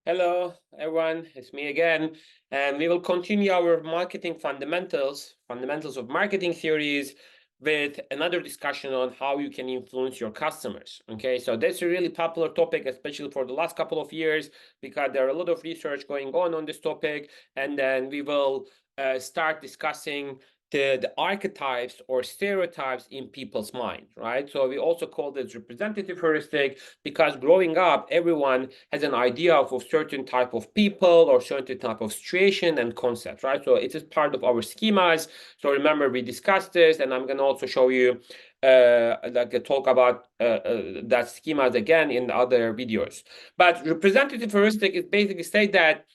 Hello, everyone. It's me again, and we will continue our marketing fundamentals of marketing theories with another discussion on how you can influence your customers. Okay, so that's a really popular topic, especially for the last couple of years, because there are a lot of research going on this topic, and then we will start discussing the archetypes or stereotypes in people's mind, right? So we also call this representative heuristic because growing up, everyone has an idea of a certain type of people or certain type of situation and concept, right? So it is part of our schemas. So remember, we discussed this, and I'm going to also show you talk about that schemas again in other videos. But representative heuristic is basically say that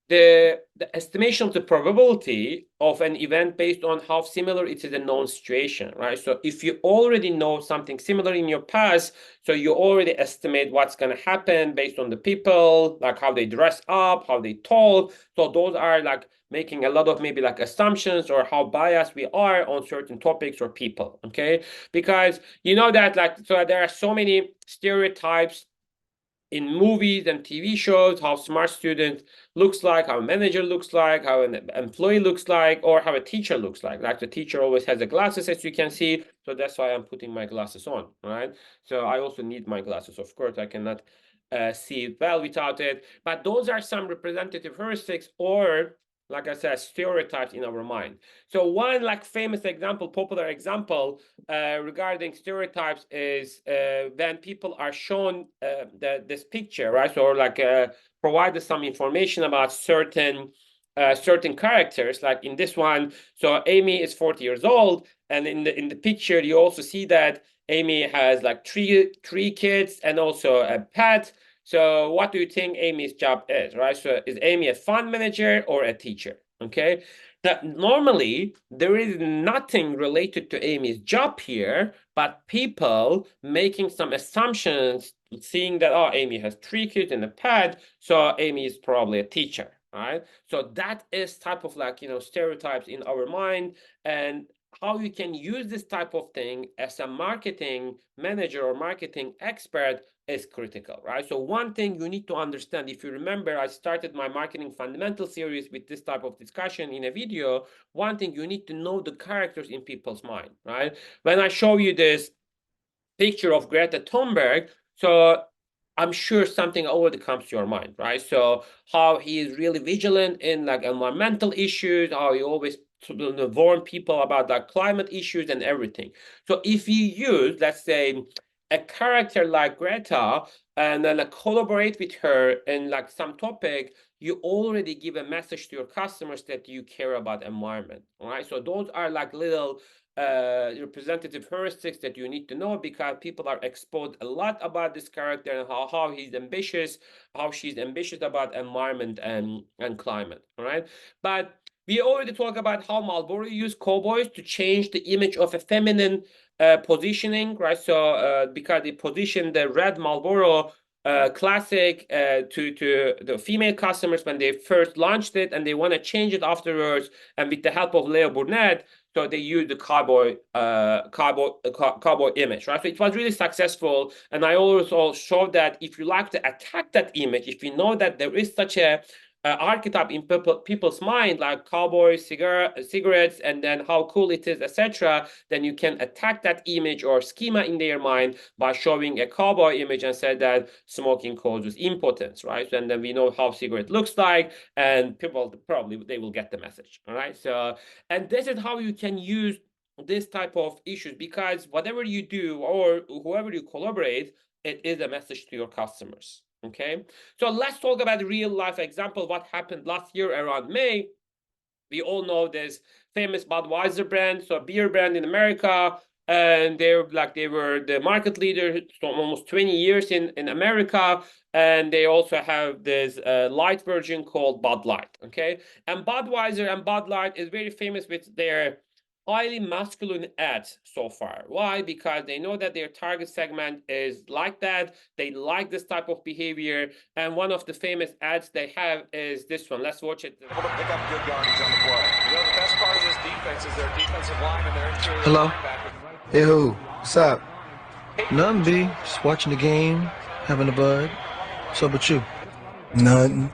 the estimation of the probability of an event based on how similar it is a known situation, right? So if you already know something similar in your past, so you already estimate what's going to happen based on the people, like how they dress up, how they talk. So those are like making a lot of maybe like assumptions or how biased we are on certain topics or people, okay? Because you know that like, so there are so many stereotypes in movies and TV shows, how smart student looks like, how a manager looks like, how an employee looks like, or how a teacher looks like. Like the teacher always has the glasses, as you can see. So that's why I'm putting my glasses on, right? So I also need my glasses. Of course, I cannot see it well without it. But those are some representative heuristics or like I said, stereotypes in our mind. So one like famous example, popular example regarding stereotypes is when people are shown this picture, right? So like provided some information about certain characters, like in this one. So Amy is 40 years old, and in the picture you also see that Amy has like three kids and also a pet. So what do you think Amy's job is, right? So is Amy a fund manager or a teacher? Okay. That normally there is nothing related to Amy's job here, but people making some assumptions, seeing that, oh, Amy has three kids and a pet, so Amy is probably a teacher, right? So that is type of like, stereotypes in our mind, and how you can use this type of thing as a marketing manager or marketing expert is critical, right? So one thing you need to understand, if you remember, I started my marketing fundamental series with this type of discussion in a video. One thing you need to know the characters in people's mind, right? When I show you this picture of Greta Thunberg, so I'm sure something already comes to your mind, right? So how he is really vigilant in like environmental issues, how he always warn people about like climate issues and everything. So if you use, let's say, a character like Greta and then collaborate with her in like some topic, you already give a message to your customers that you care about environment, all right? So those are like little representative heuristics that you need to know, because people are exposed a lot about this character and how he's ambitious, how she's ambitious about environment and climate, all right? But we already talked about how Marlboro used Cowboys to change the image of a feminine positioning, right? So because they positioned the red Marlboro classic to the female customers when they first launched it, and they want to change it afterwards. And with the help of Leo Burnett, so they used the cowboy image, right? So it was really successful. And I also showed that if you like to attack that image, if you know that there is such a archetype in people's mind, like cowboy cigarettes, and then how cool it is, etc., then you can attack that image or schema in their mind by showing a cowboy image and say that smoking causes impotence, right? And then we know how cigarette looks like, and people probably they will get the message, all right? So, and this is how you can use this type of issues, because whatever you do or whoever you collaborate, it is a message to your customers. Okay, so let's talk about real life example. What happened last year around May? We all know this famous Budweiser brand, so beer brand in America, and they were the market leader for almost 20 years in America, and they also have this light version called Bud Light. Okay, and Budweiser and Bud Light is very famous with their highly masculine ads so far. Why? Because they know that their target segment is like that. They like this type of behavior. And one of the famous ads they have is this one. Let's watch it. Able to pick up good yardage on the play. The best part of this defense is their defensive line and their interior Hello? linebackers. Hey, who? What's up? Nothing, B. Just watching the game, having a bud. So, but you? Nothing.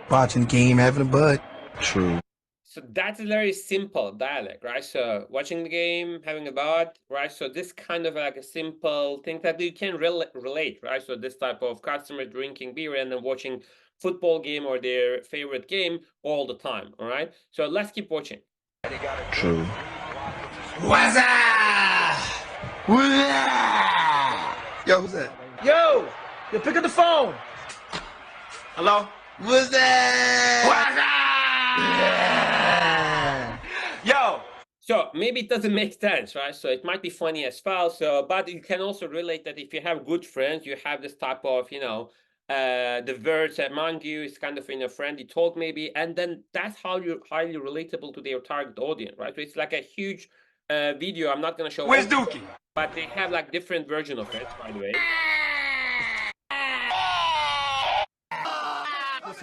Watching game, having a bud. True. So that's a very simple dialect, right? So watching the game, having a bath, right? So this kind of like a simple thing that you can relate, right? So this type of customer drinking beer and then watching football game or their favorite game all the time, all right? So let's keep watching. True. What's up? What's up? Yo, who's that? Yo, pick up the phone. Hello? What's that? What's up? Yo. So maybe it doesn't make sense, right? So it might be funny as well. So, but you can also relate that if you have good friends, you have this type of, the words among you. It's kind of in a friendly talk maybe, and then that's how you're highly relatable to their target audience, right? So it's like a huge video. I'm not gonna show. Where's Dookie? But they have like different version of it, by the way.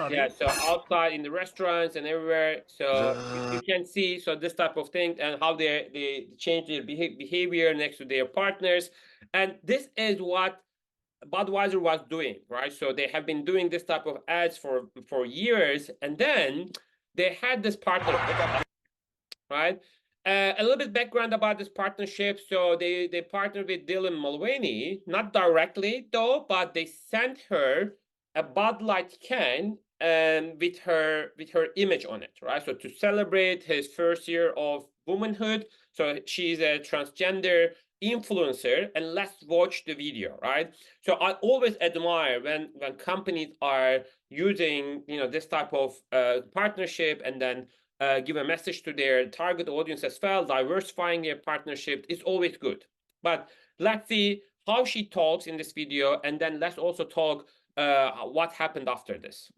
Yeah, so outside in the restaurants and everywhere, so you can see so this type of thing and how they change their behavior next to their partners, and this is what Budweiser was doing, right? So they have been doing this type of ads for years, and then they had this partnership, right? A little bit background about this partnership. So they partnered with Dylan Mulvaney, not directly though, but they sent her a Bud Light can with her image on it, right? So to celebrate his first year of womanhood. So she's a transgender influencer, and let's watch the video, right? So I always admire when companies are using this type of partnership and then give a message to their target audience as well. Diversifying their partnership is always good. But let's see how she talks in this video, and then let's also talk what happened after this.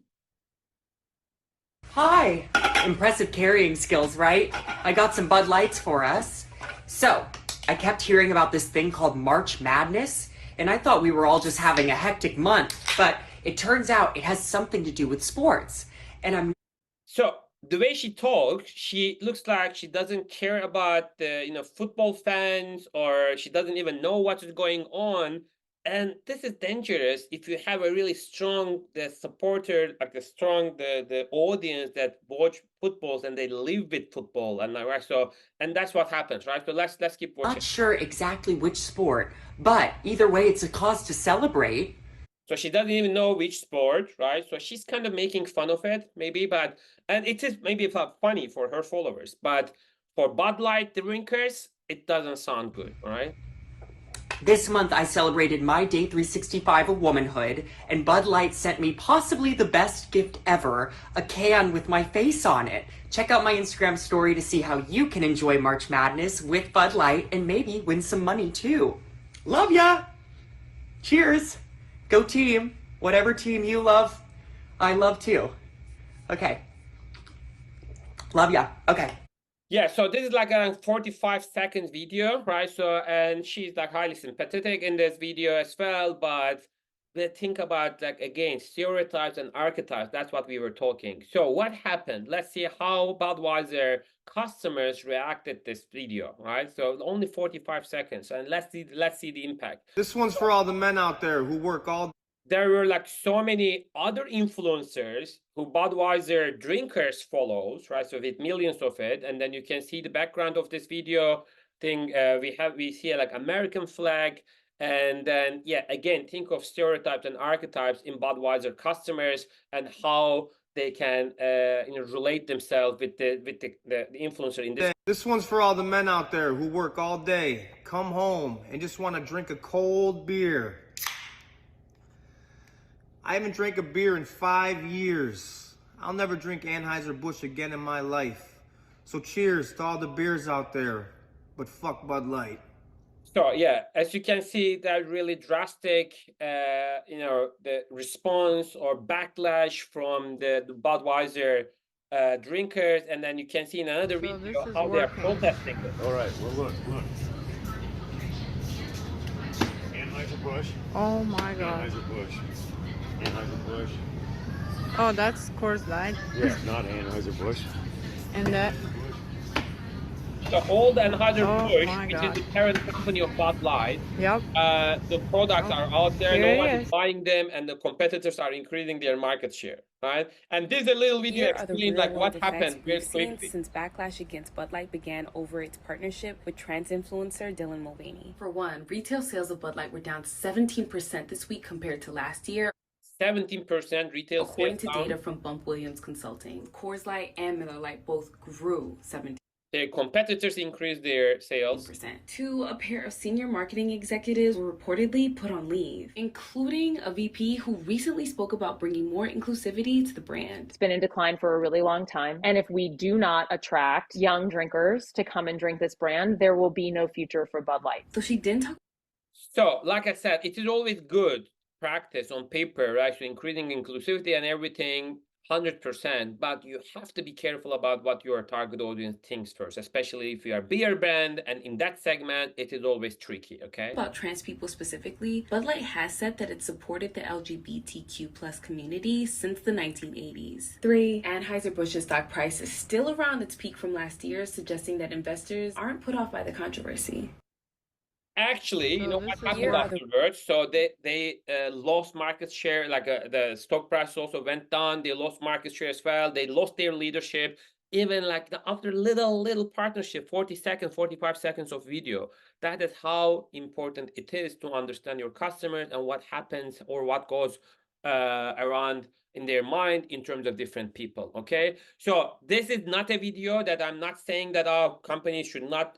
Hi! Impressive carrying skills, right? I got some Bud Lights for us. So, I kept hearing about this thing called March Madness, and I thought we were all just having a hectic month, but it turns out it has something to do with sports. And So, the way she talks, she looks like she doesn't care about the football fans, or she doesn't even know what is going on. And this is dangerous if you have a really strong supporter, like the audience that watch footballs and they live with football, and right. So and that's what happens, right? So let's keep watching. not sure exactly which sport, but either way, it's a cause to celebrate. So she doesn't even know which sport, right? So she's kind of making fun of it, maybe, and it is maybe funny for her followers, but for Bud Light drinkers, it doesn't sound good, all right? This month I celebrated my day 365 of womanhood, and Bud Light sent me possibly the best gift ever, a can with my face on it. Check out my Instagram story to see how you can enjoy March Madness with Bud Light and maybe win some money too. Love ya! Cheers! Go team! Whatever team you love, I love too. Okay. Love ya. Okay. Yeah, so this is like a 45-second video, right? So, and she's like highly sympathetic in this video as well, but they think about like, again, stereotypes and archetypes. That's what we were talking. So what happened? Let's see how Budweiser customers reacted this video, right? So only 45 seconds, and let's see the impact. This one's for all the men out there who work all. There were like so many other influencers who Budweiser drinkers follows, right? So with millions of it, and then you can see the background of this video thing. We see like American flag, and then yeah, again, think of stereotypes and archetypes in Budweiser customers and how they can relate themselves with the influencer in this. This one's for all the men out there who work all day, come home, and just want to drink a cold beer. I haven't drank a beer in 5 years. I'll never drink Anheuser-Busch again in my life. So cheers to all the beers out there, but fuck Bud Light. So yeah, as you can see, that really drastic, the response or backlash from the Budweiser drinkers, and then you can see in another video how they are protesting it. All right, well look. Anheuser-Busch. Oh my god. Anheuser-Busch. Oh, that's Coors Light. Yeah, not Anheuser-Busch. And that. So all the Oh Anheuser-Busch, my which is God. the parent company of Bud Light, Yep. the products Oh, are out there, here no it one is. is buying them, and the competitors are increasing their market share, right? And this is a little video Here are the explains like real-world what effects happened very we've seen quickly. since backlash against Bud Light began over its partnership with trans influencer Dylan Mulvaney. For one, retail sales of Bud Light were down 17% this week compared to last year. 17% retail According sales to down. data from Bump Williams Consulting, Coors Light and Miller Lite both grew 17%. Their competitors increased their sales. Two, a pair of senior marketing executives were reportedly put on leave, including a VP who recently spoke about bringing more inclusivity to the brand. It's been in decline for a really long time. And if we do not attract young drinkers to come and drink this brand, there will be no future for Bud Light. So she didn't talk. So, like I said, it is always good practice on paper, right? So increasing inclusivity and everything, 100%, but you have to be careful about what your target audience thinks first, especially if you are a beer brand, and in that segment, it is always tricky, okay? About trans people specifically, Bud Light has said that it supported the LGBTQ plus community since the 1980s. 3, Anheuser-Busch's stock price is still around its peak from last year, suggesting that investors aren't put off by the controversy. Actually, you So know this what is happened what- afterwards? So they lost market share, like the stock price also went down. They lost market share as well. They lost their leadership. Even like after little partnership, 40 seconds, 45 seconds of video. That is how important it is to understand your customers and what happens or what goes around in their mind in terms of different people, okay? So this is not a video that I'm not saying that our companies should not,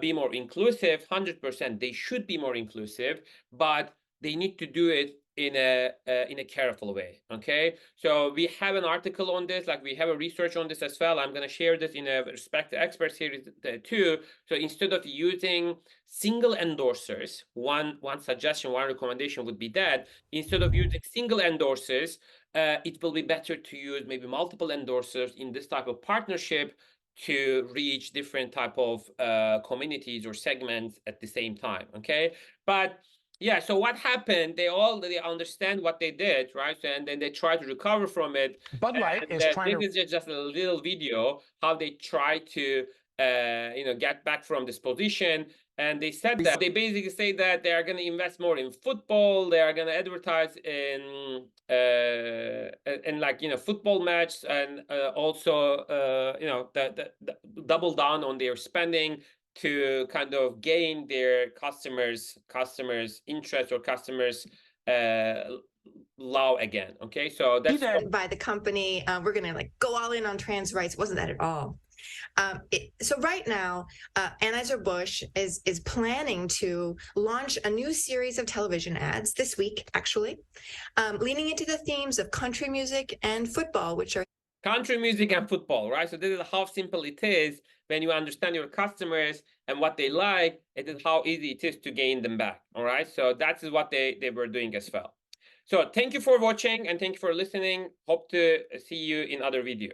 be more inclusive. 100%, they should be more inclusive, but they need to do it in a careful way, okay? So we have an article on this, like we have a research on this as well. I'm going to share this in a Respect the Expert series too. So instead of using single endorsers, one suggestion, one recommendation would be that instead of using single endorsers, it will be better to use maybe multiple endorsers in this type of partnership to reach different type of communities or segments at the same time, okay? But yeah, so what happened, they understand what they did, right? So, and then they try to recover from it. Bud Light And, is trying this to. is just a little video how they try to get back from this position. And they said that they basically say that they are going to invest more in football. They are going to advertise in football match, and also the double down on their spending to kind of gain their customers interest or customers love again. Okay, so that's by the company. We're going to go all in on trans rights. Wasn't that at all? So right now, Anheuser-Busch is planning to launch a new series of television ads this week, actually, leaning into the themes of country music and football, which are country music and football, right? So this is how simple it is when you understand your customers and what they like. It is how easy it is to gain them back. All right. So that is what they were doing as well. So thank you for watching and thank you for listening. Hope to see you in other videos.